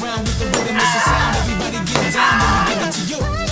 around with the rhythm, it's a sound. Everybody get down when we give it to you.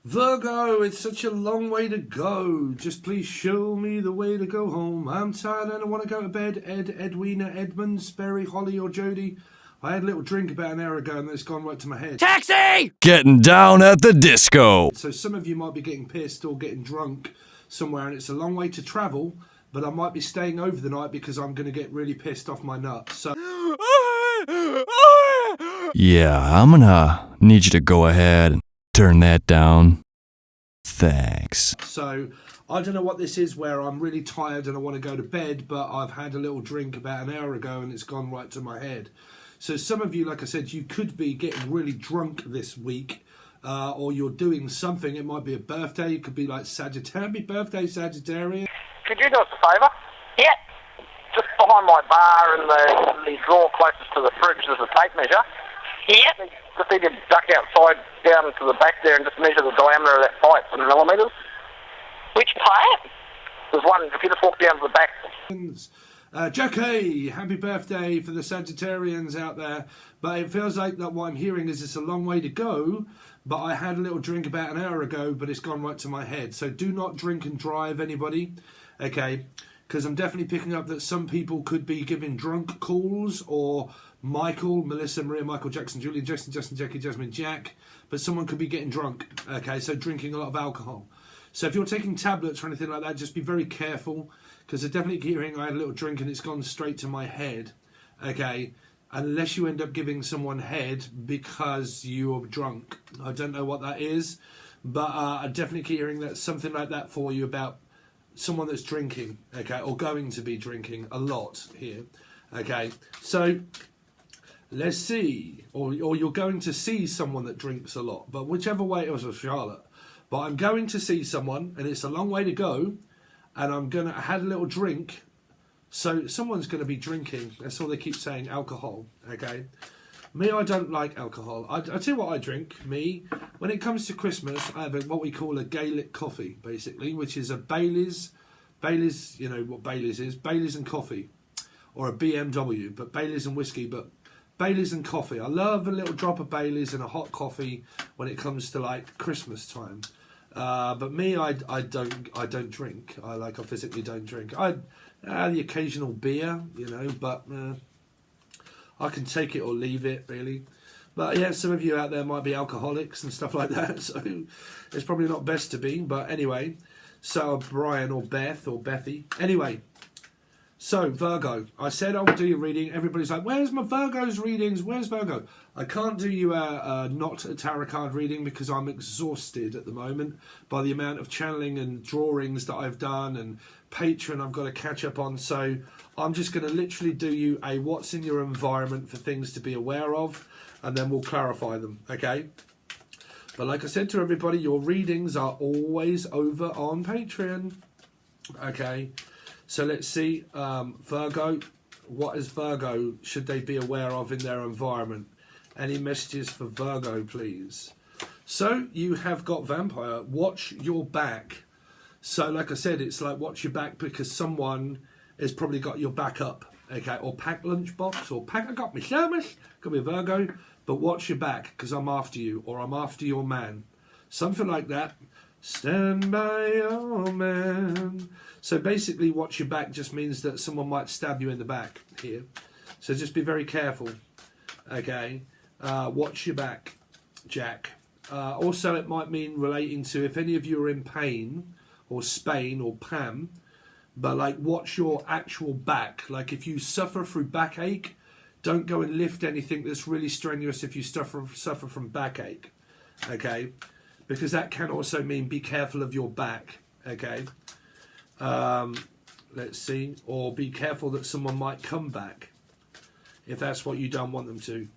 Virgo, it's such a long way to go. Just please show me the way to go home. I'm tired and I want to go to bed. Ed, Edwina, Edmund, Sperry, Holly or Jody. I had a little drink about an hour ago and it's gone right to my head. Taxi! Getting down at the disco. So some of you might be getting pissed or getting drunk somewhere and it's a long way to travel, but I might be staying over the night because I'm going to get really pissed off my nuts. So yeah, I'm gonna need you to go ahead and turn that down. Thanks. So I don't know what this is where I'm really tired and I want to go to bed, but I've had a little drink about an hour ago and it's gone right to my head. So some of you, like I said, you could be getting really drunk this week, or you're doing something. It might be a birthday. It could be like Sagittarius. Happy birthday, Sagittarius. Could you do us a favour? Yeah. Just behind my bar in the drawer closest to the fridge, there's a tape measure. Yep. Just need to duck outside down to the back there and just measure the diameter of that pipe in millimetres. Which pipe? There's one, if you just walk down to the back. Jackie, happy birthday for the Sagittarians out there. But it feels like that what I'm hearing is it's a long way to go, but I had a little drink about an hour ago, but it's gone right to my head. So do not drink and drive, anybody. Okay, because I'm definitely picking up that some people could be giving drunk calls, or Michael, Melissa, Maria, Michael, Jackson, Julian, Jason, Justin, Jackie, Jasmine, Jack, but someone could be getting drunk, okay, so drinking a lot of alcohol. So if you're taking tablets or anything like that, just be very careful, because I'm definitely hearing I had a little drink and it's gone straight to my head, okay, unless you end up giving someone head because you're drunk. I don't know what that is, but I'm definitely hearing that something like that for you about someone that's drinking, okay, or going to be drinking a lot here, okay, so let's see, or you're going to see someone that drinks a lot, but whichever way it was with Charlotte. But I'm going to see someone, and it's a long way to go, and I had a little drink, so someone's going to be drinking. That's all they keep saying, alcohol, okay? Me, I don't like alcohol. I tell you what I drink, me. When it comes to Christmas, I have what we call a Gaelic coffee, basically, which is a Baileys, you know what Baileys is, Baileys and coffee, or a BMW, but Baileys and whiskey, but Baileys and coffee. I love a little drop of Baileys and a hot coffee when it comes to like Christmas time. But me, I don't drink. I physically don't drink. The occasional beer, you know, but I can take it or leave it, really. But yeah, some of you out there might be alcoholics and stuff like that, so it's probably not best to be. But anyway, so Brian or Beth or Bethy. Anyway. So, Virgo, I said I would do your reading. Everybody's like, where's my Virgo's readings? Where's Virgo? I can't do you not a tarot card reading because I'm exhausted at the moment by the amount of channeling and drawings that I've done and Patreon I've got to catch up on. So I'm just going to literally do you a what's in your environment for things to be aware of, and then we'll clarify them, okay? But like I said to everybody, your readings are always over on Patreon, okay? So let's see, Virgo, what is Virgo should they be aware of in their environment? Any messages for Virgo, please? So you have got Vampire, watch your back. So like I said, it's like watch your back because someone has probably got your back up, okay? Or pack lunchbox, or pack, I got my service, could be Virgo, but watch your back because I'm after you, or I'm after your man. Something like that. Stand by your man. So basically watch your back just means that someone might stab you in the back here. So just be very careful. Okay. Watch your back, Jack. Also it might mean relating to if any of you are in pain, or Spain or Pam, but like watch your actual back. Like if you suffer through backache, don't go and lift anything that's really strenuous if you suffer from backache. Okay. Because that can also mean be careful of your back, okay? Let's see. Or be careful that someone might come back, if that's what you don't want them to.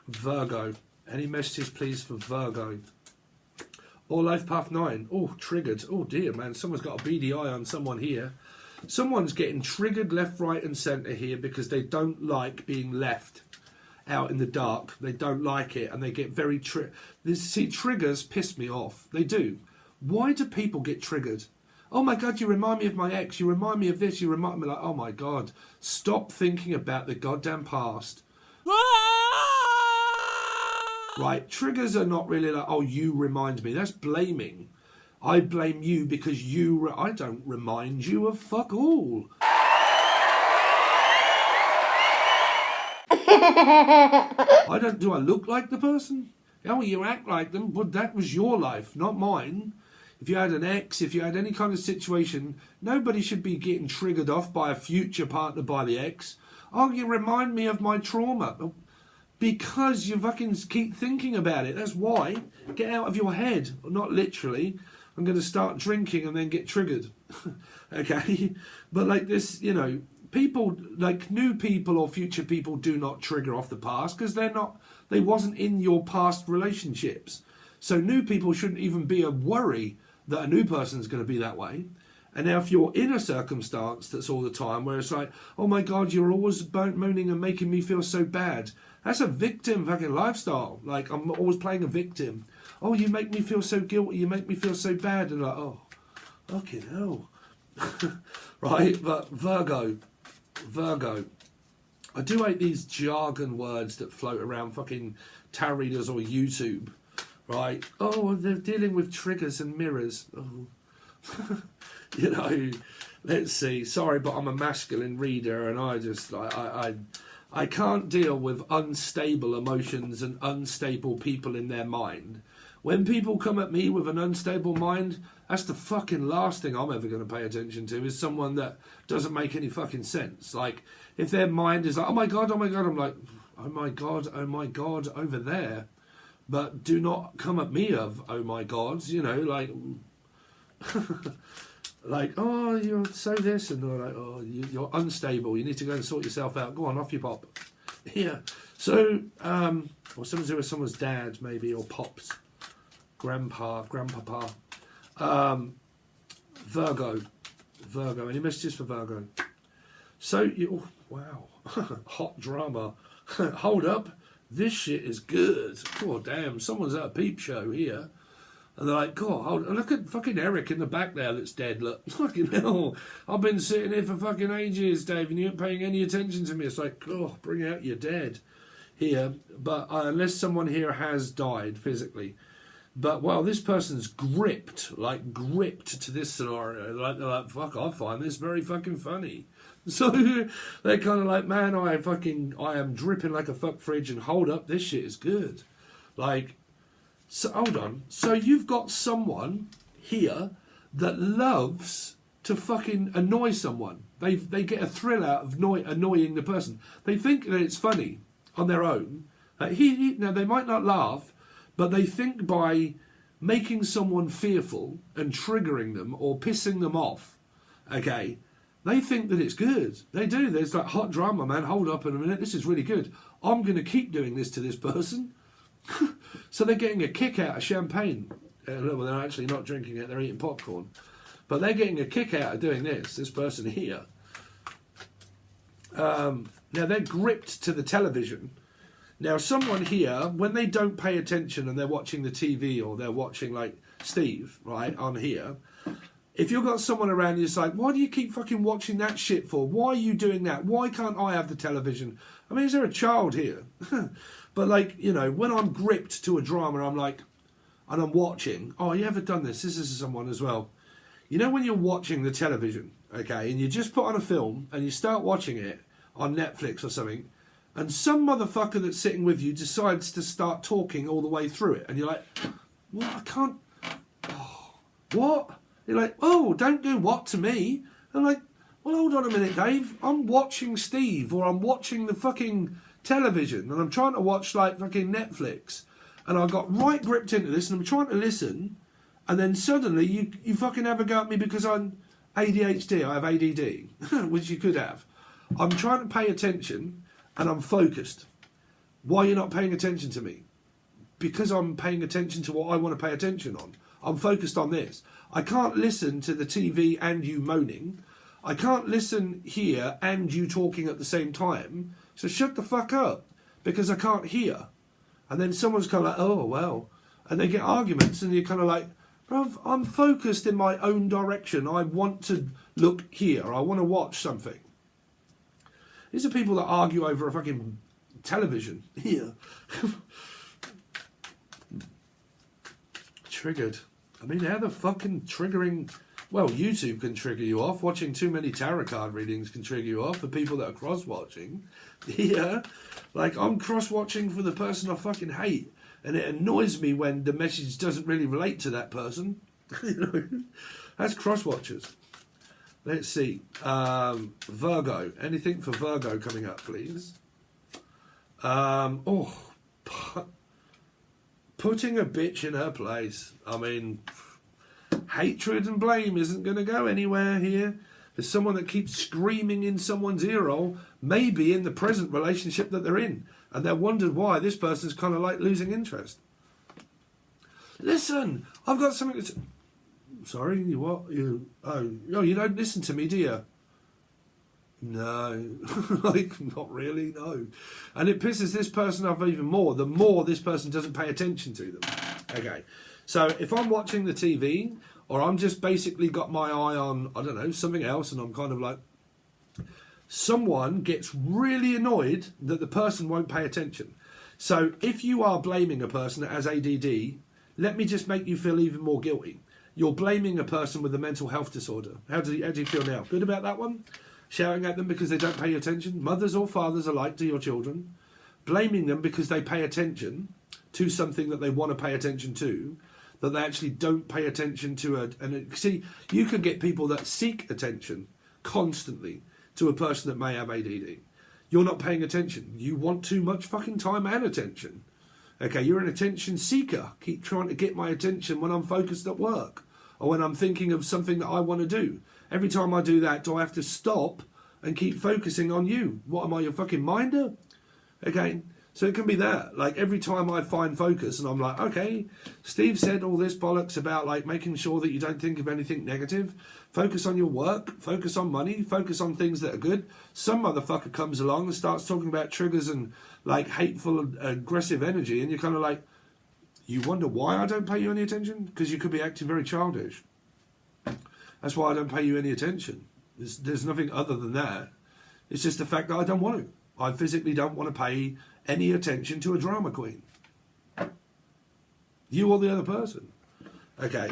Virgo. Any messages, please, for Virgo? Or Life Path 9. Oh, triggered. Oh dear, man. Someone's got a beady eye on someone here. Someone's getting triggered left, right and centre here because they don't like being left out in the dark. They don't like it and they get very... See, triggers piss me off. They do. Why do people get triggered? Oh my God, you remind me of my ex. You remind me of this. You remind me like, oh my God. Stop thinking about the goddamn past. Right, triggers are not really like, oh, you remind me. That's blaming. I blame you because I don't remind you of fuck all. Do I look like the person? Oh, you act like them, but that was your life, not mine. If you had an ex, if you had any kind of situation, nobody should be getting triggered off by a future partner by the ex. Oh, you remind me of my trauma. Because you fucking keep thinking about it. That's why. Get out of your head. Not literally. I'm going to start drinking and then get triggered. Okay? But like this, you know, people, like new people or future people do not trigger off the past because they wasn't in your past relationships. So new people shouldn't even be a worry that a new person's going to be that way. And now if you're in a circumstance that's all the time where it's like, oh my God, you're always moaning and making me feel so bad. That's a victim fucking lifestyle. Like, I'm always playing a victim. Oh, you make me feel so guilty. You make me feel so bad. And like, oh, fucking hell. Right? But Virgo. I do hate these jargon words that float around fucking tarot readers or YouTube. Right? Oh, they're dealing with triggers and mirrors. Oh. You know, let's see. Sorry, but I'm a masculine reader and I just, like, I can't deal with unstable emotions and unstable people in their mind. When people come at me with an unstable mind, that's the fucking last thing I'm ever going to pay attention to is someone that doesn't make any fucking sense. Like, if their mind is like, oh my God, I'm like, oh my God, over there. But do not come at me of, oh my God, you know, like... like, oh, you're so this, and they're like, oh, you're unstable. You need to go and sort yourself out. Go on, off you pop. Yeah. So, or someone's with someone's dad, maybe, or pops, grandpapa. Virgo. Any messages for Virgo? So, oh, wow, hot drama. Hold up, this shit is good. Oh damn, someone's at a peep show here. And they're like, God, look at fucking Eric in the back there that's dead. Look, fucking hell. I've been sitting here for fucking ages, Dave, and you ain't paying any attention to me. It's like, oh, bring out your dead here. But unless someone here has died physically. But, well, this person's gripped to this scenario. Like, they're like, fuck, I find this very fucking funny. So they're kind of like, man, I am dripping like a fuck fridge, and hold up, this shit is good. Like... So hold on. So you've got someone here that loves to fucking annoy someone. They get a thrill out of annoying the person. They think that it's funny on their own. Now they might not laugh, but they think by making someone fearful and triggering them or pissing them off, okay, they think that it's good. They do. There's like hot drama, man. Hold up in a minute. This is really good. I'm going to keep doing this to this person. So they're getting a kick out of champagne. Well, they're actually not drinking it, they're eating popcorn. But they're getting a kick out of doing this person here. Now they're gripped to the television. Now someone here, when they don't pay attention and they're watching the TV or they're watching like Steve, right, on here, if you've got someone around you, it's like, why do you keep fucking watching that shit for? Why are you doing that? Why can't I have the television? I mean, is there a child here? But like, you know, when I'm gripped to a drama, I'm like, and I'm watching, oh, you ever done this? This is someone as well. You know when you're watching the television, okay, and you just put on a film and you start watching it on Netflix or something, and some motherfucker that's sitting with you decides to start talking all the way through it, and you're like, what? I can't, oh, what? You're like, oh, don't do what to me? I'm like, well, hold on a minute, Dave. I'm watching Steve, or I'm watching the fucking television, and I'm trying to watch like fucking Netflix, and I got right gripped into this, and I'm trying to listen, and then suddenly you fucking have a go at me because I'm ADHD. I have ADD, which you could have. I'm trying to pay attention, and I'm focused. Why are you not paying attention to me? Because I'm paying attention to what I want to pay attention on. I'm focused on this. I can't listen to the TV and you moaning. I can't listen here and you talking at the same time. So shut the fuck up, because I can't hear. And then someone's kind of like, oh, well. And they get arguments and you're kind of like, bruv, I'm focused in my own direction. I want to look here. I want to watch something. These are people that argue over a fucking television. Here. Triggered. I mean, how the fucking triggering... Well, YouTube can trigger you off. Watching too many tarot card readings can trigger you off. For people that are cross-watching. Yeah. Like, I'm cross-watching for the person I fucking hate. And it annoys me when the message doesn't really relate to that person. You know, that's cross-watchers. Let's see. Virgo. Anything for Virgo coming up, please? Putting a bitch in her place. I mean, hatred and blame isn't going to go anywhere here. There's someone that keeps screaming in someone's earhole, maybe in the present relationship that they're in. And they're wondered why this person's kind of like losing interest. Listen, I've got something to... Sorry, you what? You don't listen to me, do you? No. Like, not really, no. And it pisses this person off even more, the more this person doesn't pay attention to them. Okay, so if I'm watching the TV, or I'm just basically got my eye on, I don't know, something else, and I'm kind of like... Someone gets really annoyed that the person won't pay attention. So if you are blaming a person that has ADD, let me just make you feel even more guilty. You're blaming a person with a mental health disorder. How do you feel now? Good about that one? Shouting at them because they don't pay attention? Mothers or fathers alike to your children. Blaming them because they pay attention to something that they want to pay attention to, that they actually don't pay attention to. See, you can get people that seek attention constantly to a person that may have ADD. You're not paying attention. You want too much fucking time and attention. Okay, you're an attention seeker. Keep trying to get my attention when I'm focused at work or when I'm thinking of something that I want to do. Every time I do that, do I have to stop and keep focusing on you? What, am I, your fucking minder? Okay, so it can be that. Like, every time I find focus and I'm like, okay, Steve said all this bollocks about, like, making sure that you don't think of anything negative. Focus on your work, focus on money, focus on things that are good. Some motherfucker comes along and starts talking about triggers and, like, hateful and aggressive energy, and you're kind of like, you wonder why I don't pay you any attention? Because you could be acting very childish. That's why I don't pay you any attention. There's nothing other than that. It's just the fact that I don't want to. I physically don't want to pay any attention to a drama queen. You or the other person. Okay.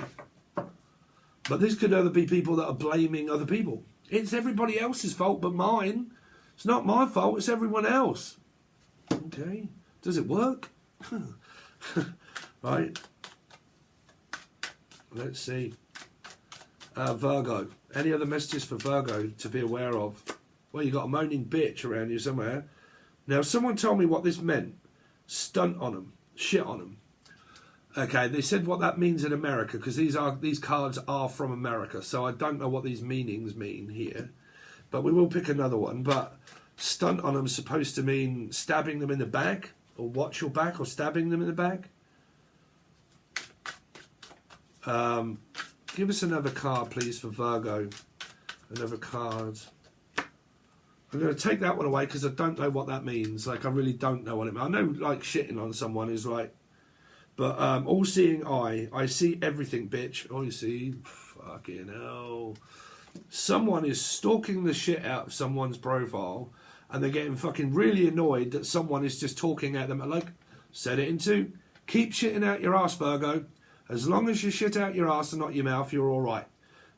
But this could either be people that are blaming other people. It's everybody else's fault but mine. It's not my fault, it's everyone else. Okay. Does it work? Right. Let's see. Virgo. Any other messages for Virgo to be aware of? Well, you got a moaning bitch around you somewhere. Now, someone told me what this meant. Stunt on them. Shit on them. Okay, they said what that means in America, because these cards are from America, so I don't know what these meanings mean here. But we will pick another one. But stunt on them is supposed to mean stabbing them in the back, or watch your back, or stabbing them in the back. Give us another card, please, for Virgo. Another card. I'm going to take that one away because I don't know what that means. Like, I really don't know what it means. I know, like, shitting on someone is like... But all-seeing eye. I see everything, bitch. Oh, you see? Fucking hell. Someone is stalking the shit out of someone's profile and they're getting fucking really annoyed that someone is just talking at them. Like, set it in two. Keep shitting out your ass, Virgo. As long as you shit out your ass and not your mouth, you're all right.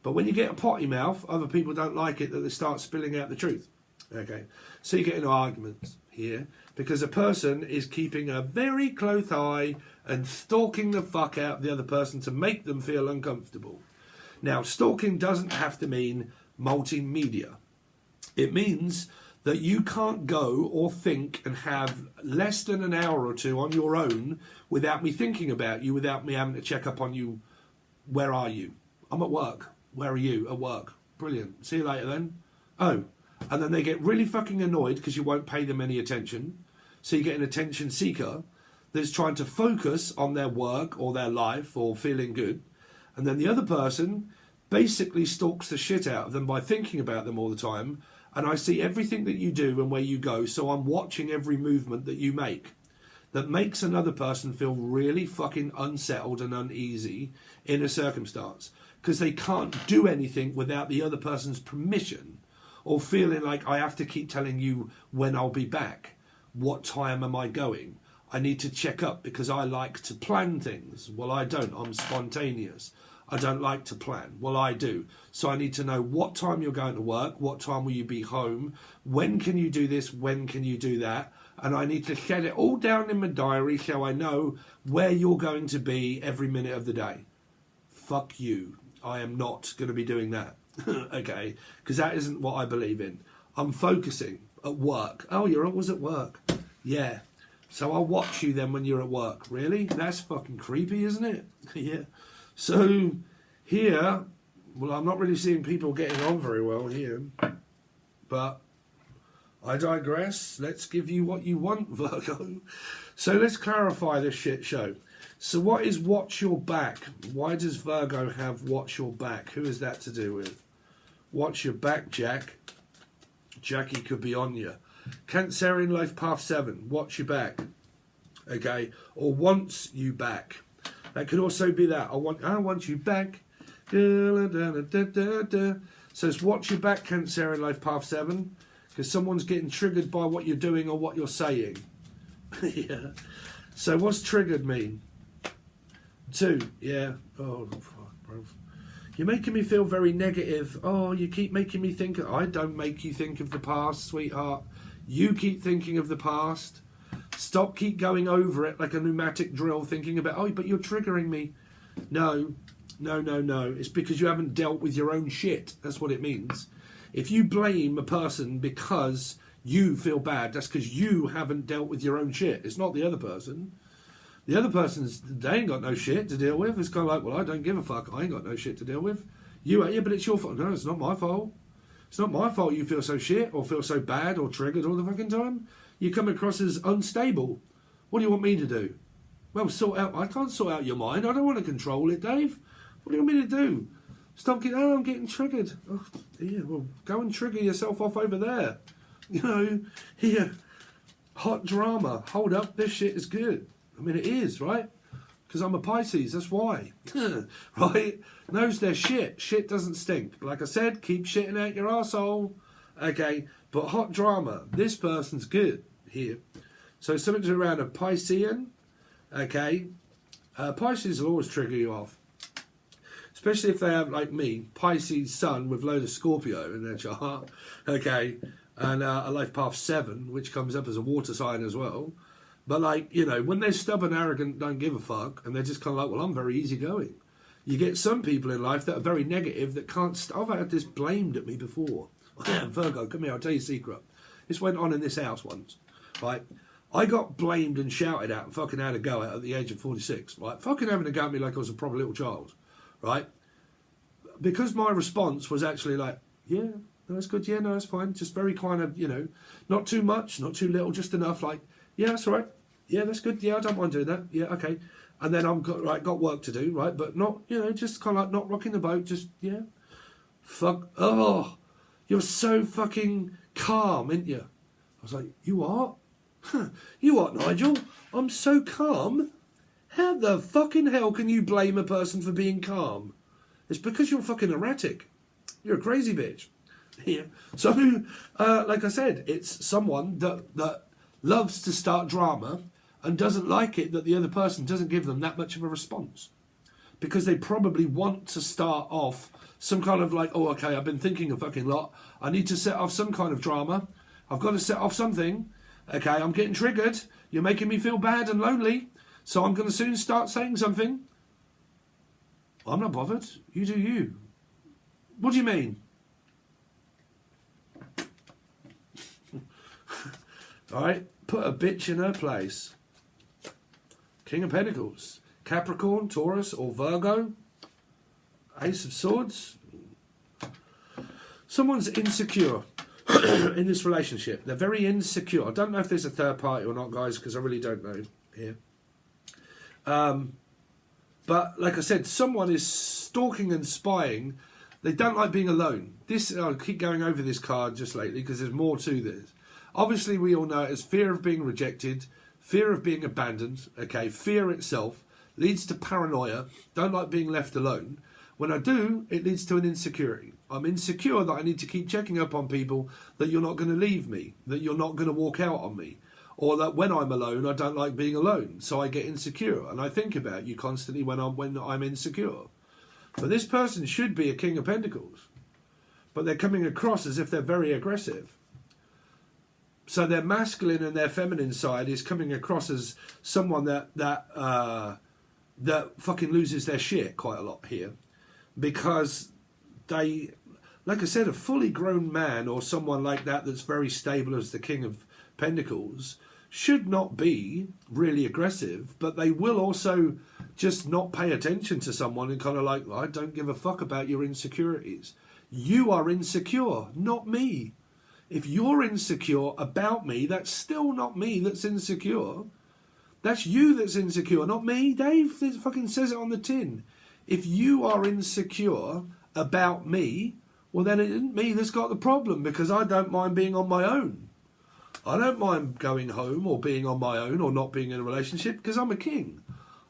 But when you get a potty mouth, other people don't like it that they start spilling out the truth. Okay, so you get into arguments here because a person is keeping a very close eye and stalking the fuck out of the other person to make them feel uncomfortable. Now, stalking doesn't have to mean multimedia. It means that you can't go or think and have less than an hour or two on your own without me thinking about you, without me having to check up on you. Where are you? I'm at work. Where are you? At work. Brilliant. See you later then. Oh. And then they get really fucking annoyed because you won't pay them any attention. So you get an attention seeker that's trying to focus on their work or their life or feeling good. And then the other person basically stalks the shit out of them by thinking about them all the time. And I see everything that you do and where you go, so I'm watching every movement that you make. That makes another person feel really fucking unsettled and uneasy in a circumstance. Because they can't do anything without the other person's permission. Or feeling like I have to keep telling you when I'll be back. What time am I going? I need to check up because I like to plan things. Well, I don't. I'm spontaneous. I don't like to plan. Well, I do. So I need to know what time you're going to work, what time will you be home, when can you do this, when can you do that, and I need to shed it all down in my diary so I know where you're going to be every minute of the day. Fuck you. I am not going to be doing that. Okay? Because that isn't what I believe in. I'm focusing at work. Oh, you're always at work. Yeah. So I'll watch you then when you're at work. Really? That's fucking creepy, isn't it? Yeah. So here, well, I'm not really seeing people getting on very well here, but I digress. Let's give you what you want, Virgo. So let's clarify this shit show. So what is watch your back? Why does Virgo have watch your back? Who is that to do with? Watch your back, Jack. Jackie could be on you. Cancerian life path 7. Watch your back. Okay. Or wants you back. That could also be that. I want you back. Da, da, da, da, da. So it's watch your back, Cancerian life path 7. Because someone's getting triggered by what you're doing or what you're saying. Yeah. So what's triggered mean? 2. Yeah. Oh, fuck, bro. You're making me feel very negative. Oh, you keep making me think. I don't make you think of the past, sweetheart. You keep thinking of the past. Stop keep going over it like a pneumatic drill thinking about, oh, but you're triggering me. No. It's because you haven't dealt with your own shit. That's what it means. If you blame a person because you feel bad, that's because you haven't dealt with your own shit. It's not the other person. The other person's, they ain't got no shit to deal with. It's kind of like, well, I don't give a fuck. I ain't got no shit to deal with. You, yeah, but it's your fault. No, it's not my fault. It's not my fault you feel so shit or feel so bad or triggered all the fucking time. You come across as unstable. What do you want me to do? Well, sort out. I can't sort out your mind. I don't want to control it, Dave. What do you want me to do? Stop getting. Oh, I'm getting triggered. Oh, yeah. Well, go and trigger yourself off over there. You know, here. Hot drama. Hold up. This shit is good. I mean, it is, right? Because I'm a Pisces. That's why. Right? Knows their shit. Shit doesn't stink. Like I said, keep shitting out your arsehole. Okay. But hot drama. This person's good here. So something around a Piscean. Okay. Pisces will always trigger you off. Especially if they have, like me, Pisces sun with load of Scorpio in their chart. Okay. And a life path 7, which comes up as a water sign as well. But, like, you know, when they're stubborn, arrogant, don't give a fuck, and they're just kind of like, well, I'm very easygoing. You get some people in life that are very negative that can't... I've had this blamed at me before. Virgo, come here, I'll tell you a secret. This went on in this house once, right? I got blamed and shouted at and fucking had a go at the age of 46, right? Fucking having a go at me like I was a proper little child, right? Because my response was actually like, yeah, no, that's good, yeah, no, that's fine. Just very kind of, you know, not too much, not too little, just enough, like, yeah, that's all right. Yeah, that's good. Yeah, I don't mind doing that. Yeah, okay. And then I've got work to do, right? But not, you know, just kind of like not rocking the boat. Just, yeah. Fuck. Oh, you're so fucking calm, ain't you? I was like, you are? Huh. You are, Nigel? I'm so calm? How the fucking hell can you blame a person for being calm? It's because you're fucking erratic. You're a crazy bitch. Yeah. So, like I said, it's someone that loves to start drama and doesn't like it that the other person doesn't give them that much of a response. Because they probably want to start off some kind of like, oh, okay, I've been thinking a fucking lot. I need to set off some kind of drama. I've got to set off something. Okay, I'm getting triggered. You're making me feel bad and lonely. So I'm going to soon start saying something. I'm not bothered. You do you. What do you mean? All right, put a bitch in her place. King of Pentacles. Capricorn, Taurus, or Virgo. Ace of Swords. Someone's insecure in this relationship. They're very insecure. I don't know if there's a third party or not, guys, because I really don't know here. But like I said, someone is stalking and spying. They don't like being alone. I'll keep going over this card just lately because there's more to this. Obviously, we all know it as fear of being rejected, fear of being abandoned, okay, fear itself leads to paranoia, don't like being left alone. When I do, it leads to an insecurity. I'm insecure that I need to keep checking up on people, that you're not going to leave me, that you're not going to walk out on me, or that when I'm alone, I don't like being alone, so I get insecure, and I think about you constantly when I'm insecure. But this person should be a King of Pentacles, but they're coming across as if they're very aggressive. So their masculine and their feminine side is coming across as someone that fucking loses their shit quite a lot here, because they, like I said, a fully grown man or someone like that that's very stable as the King of Pentacles should not be really aggressive, but they will also just not pay attention to someone and kind of like, I don't give a fuck about your insecurities. You are insecure, not me. If you're insecure about me, that's still not me that's insecure. That's you that's insecure, not me. Dave, it fucking says it on the tin. If you are insecure about me, well then it isn't me that's got the problem, because I don't mind being on my own. I don't mind going home or being on my own or not being in a relationship, because I'm a king.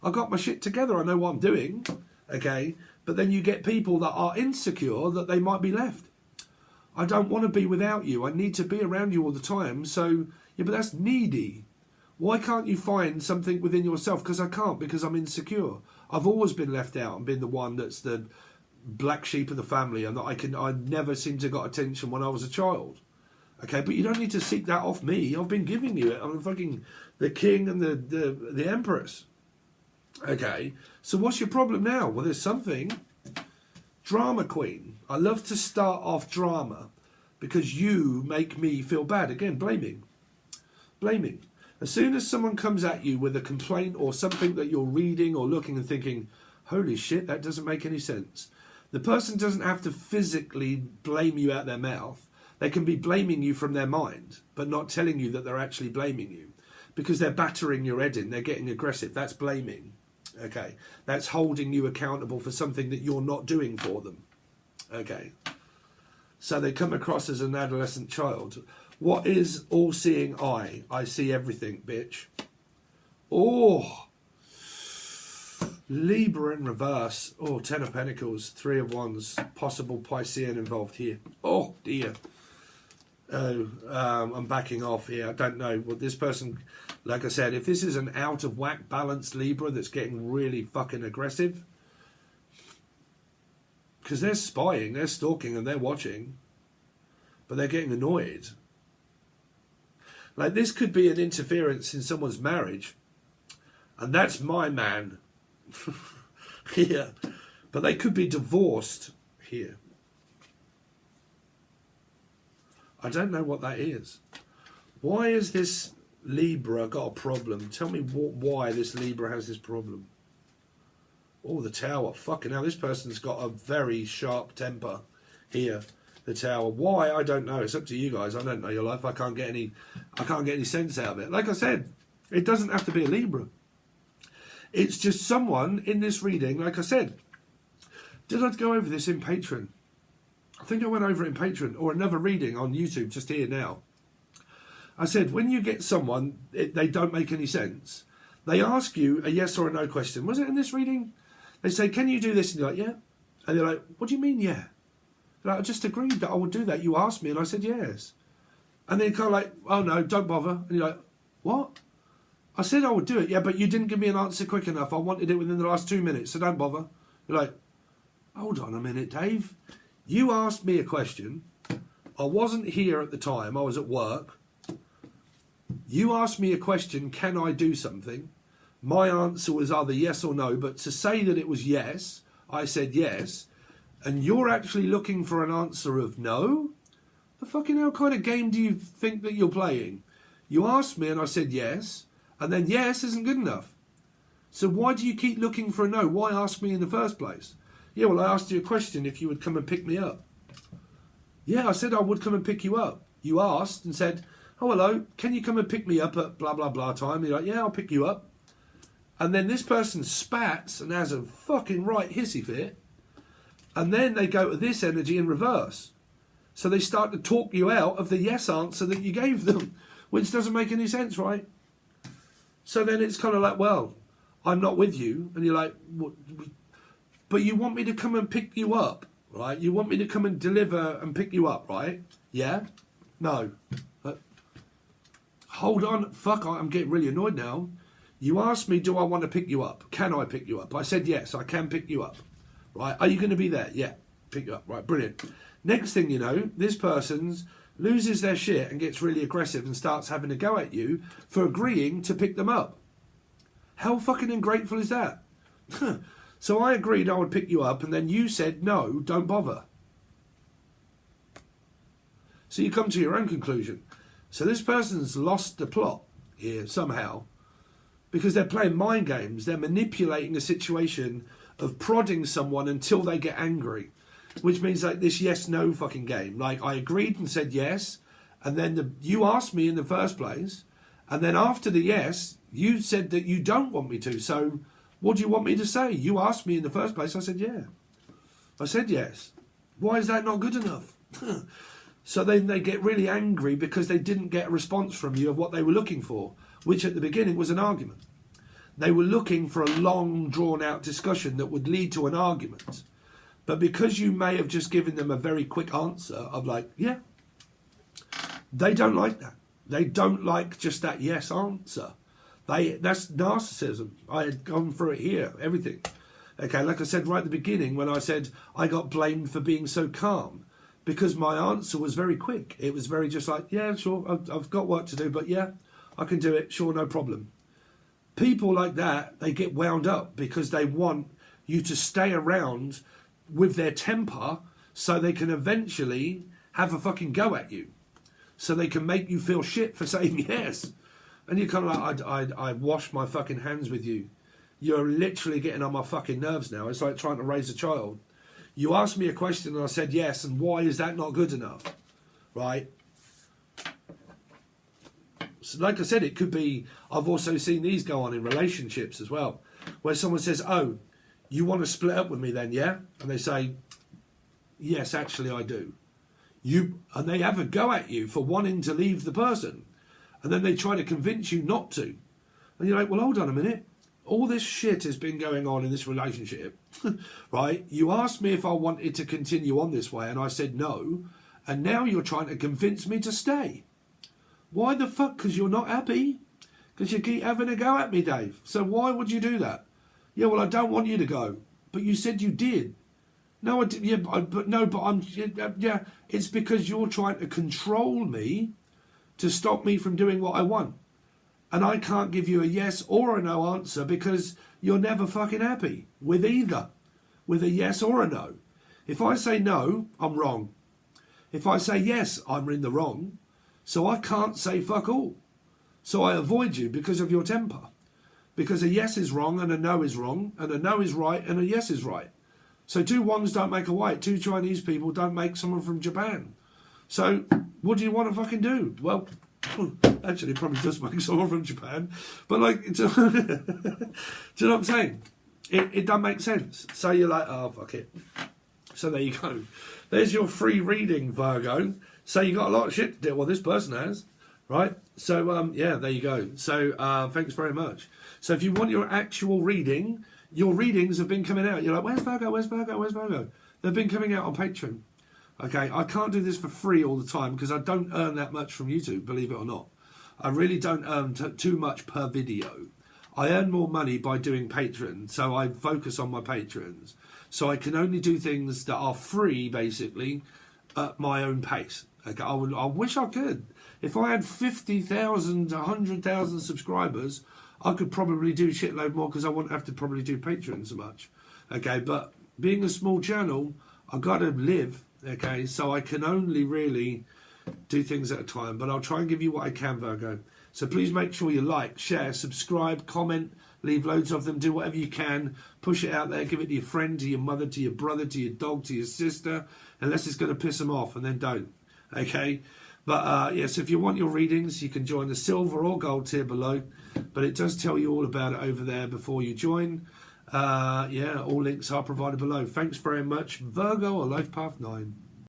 I got my shit together. I know what I'm doing. Okay? But then you get people that are insecure that they might be left. I don't want to be without you. I need to be around you all the time. So, yeah, but that's needy. Why can't you find something within yourself? Because I can't, because I'm insecure. I've always been left out and been the one that's the black sheep of the family, and that I never seem to got attention when I was a child. Okay, but you don't need to seek that off me. I've been giving you it. I'm fucking the king and the empress. Okay, so what's your problem now? Well, there's something. Drama queen. I love to start off drama because you make me feel bad. Again, blaming. Blaming. As soon as someone comes at you with a complaint or something that you're reading or looking and thinking, holy shit, that doesn't make any sense. The person doesn't have to physically blame you out their mouth. They can be blaming you from their mind, but not telling you that they're actually blaming you, because they're battering your head in. They're getting aggressive. That's blaming. Okay. That's holding you accountable for something that you're not doing for them. Okay. So they come across as an adolescent child. What is all-seeing eye? I see everything, bitch. Oh. Libra in reverse. Oh, Ten of Pentacles, Three of Wands. Possible Piscean involved here. Oh, dear. Oh, I'm backing off here. I don't know. Well, this person, like I said, if this is an out-of-whack balanced Libra that's getting really fucking aggressive, because they're spying, they're stalking, and they're watching, but they're getting annoyed. Like, this could be an interference in someone's marriage, and that's my man here. But they could be divorced here. I don't know what that is. Why has this Libra got a problem? Tell me why this Libra has this problem. Oh, the Tower. Fucking hell, this person's got a very sharp temper here. The Tower. Why? I don't know. It's up to you guys. I don't know your life. I can't get any sense out of it. Like I said, it doesn't have to be a Libra. It's just someone in this reading, like I said. Did I go over this in Patreon? I think I went over it in Patreon, or another reading on YouTube just here now. I said, when you get someone, they don't make any sense. They ask you a yes or a no question. Was it in this reading? They say, can you do this? And you're like, yeah. And they're like, what do you mean, yeah? Like, I just agreed that I would do that. You asked me, and I said yes. And then kind of like, oh no, don't bother. And you're like, what? I said I would do it, yeah, but you didn't give me an answer quick enough. I wanted it within the last 2 minutes, so don't bother. You're like, hold on a minute, Dave. You asked me a question. I wasn't here at the time. I was at work. You asked me a question, can I do something? My answer was either yes or no, but to say that it was yes, I said yes, and you're actually looking for an answer of no? The fucking hell kind of game do you think that you're playing? You asked me and I said yes, and then yes isn't good enough. So why do you keep looking for a no? Why ask me in the first place? Yeah, well, I asked you a question if you would come and pick me up. Yeah, I said I would come and pick you up. You asked and said, oh, hello, can you come and pick me up at blah, blah, blah time? And you're like, yeah, I'll pick you up. And then this person spats and has a fucking right hissy fit. And then they go to this energy in reverse. So they start to talk you out of the yes answer that you gave them, which doesn't make any sense, right? So then it's kind of like, well, I'm not with you. And you're like, what? But you want me to come and pick you up, right? You want me to come and deliver and pick you up, right? Yeah? No. Hold on. Fuck, I'm getting really annoyed now. You asked me, do I want to pick you up? Can I pick you up? I said, yes, I can pick you up. Right? Are you going to be there? Yeah. Pick you up. Right, brilliant. Next thing you know, this person loses their shit and gets really aggressive and starts having a go at you for agreeing to pick them up. How fucking ungrateful is that? So I agreed I would pick you up, and then you said, no, don't bother. So you come to your own conclusion. So this person's lost the plot here somehow because they're playing mind games. They're manipulating a situation of prodding someone until they get angry, which means like this yes-no fucking game. Like I agreed and said yes, and then you asked me in the first place, and then after the yes, you said that you don't want me to. So what do you want me to say? You asked me in the first place. I said, yeah. I said yes. Why is that not good enough? So then they get really angry because they didn't get a response from you of what they were looking for, which at the beginning was an argument. They were looking for a long, drawn-out discussion that would lead to an argument. But because you may have just given them a very quick answer of like, yeah, they don't like that. They don't like just that yes answer. That's narcissism. I had gone through it here, everything. Okay, like I said right at the beginning when I said I got blamed for being so calm because my answer was very quick. It was very just like, yeah, sure, I've got work to do, but yeah, I can do it, sure, no problem. People like that, they get wound up because they want you to stay around with their temper so they can eventually have a fucking go at you. So they can make you feel shit for saying yes. And you're kind of like, I wash my fucking hands with you. You're literally getting on my fucking nerves now. It's like trying to raise a child. You asked me a question and I said yes, and why is that not good enough? Right? So like I said, it could be, I've also seen these go on in relationships as well, where someone says, oh, you want to split up with me then, yeah? And they say, yes, actually I do. And they have a go at you for wanting to leave the person. And then they try to convince you not to. And you're like, well, hold on a minute. All this shit has been going on in this relationship, right? You asked me if I wanted to continue on this way, and I said no. And now you're trying to convince me to stay. Why the fuck? Because you're not happy? Because you keep having a go at me, Dave. So why would you do that? Yeah, well, I don't want you to go. But you said you did. No, I did. Yeah, it's because you're trying to control me to stop me from doing what I want. And I can't give you a yes or a no answer because you're never fucking happy with either, with a yes or a no. If I say no, I'm wrong. If I say yes, I'm in the wrong. So I can't say fuck all. So I avoid you because of your temper. Because a yes is wrong and a no is wrong, and a no is right and a yes is right. So two ones don't make a white. Two Chinese people don't make someone from Japan. So what do you want to fucking do? Well, actually, it probably does make someone from Japan. But like, do you know what I'm saying? It doesn't make sense. So you're like, oh, fuck it. So there you go. There's your free reading, Virgo. So you got a lot of shit to do. Well, this person has, right? So, yeah, there you go. So thanks very much. So if you want your actual reading, your readings have been coming out. You're like, where's Virgo? Where's Virgo? Where's Virgo? They've been coming out on Patreon. Okay, I can't do this for free all the time because I don't earn that much from YouTube, believe it or not. I really don't earn too much per video. I earn more money by doing Patreon, so I focus on my patrons. So I can only do things that are free, basically, at my own pace. Okay, I wish I could. If I had 50,000, 100,000 subscribers, I could probably do shitload more because I wouldn't have to probably do Patreon so much. Okay, but being a small channel, I've got to live. Okay, so I can only really do things at a time, but I'll try and give you what I can, Virgo. So please make sure you like, share, subscribe, comment, leave loads of them, do whatever you can, push it out there, give it to your friend, to your mother, to your brother, to your dog, to your sister, unless it's going to piss them off, and then don't. Okay, But yes, if you want your readings, you can join the silver or gold tier below. But it does tell you all about it over there before you join. Yeah, all links are provided below. Thanks very much, Virgo or Life Path 9.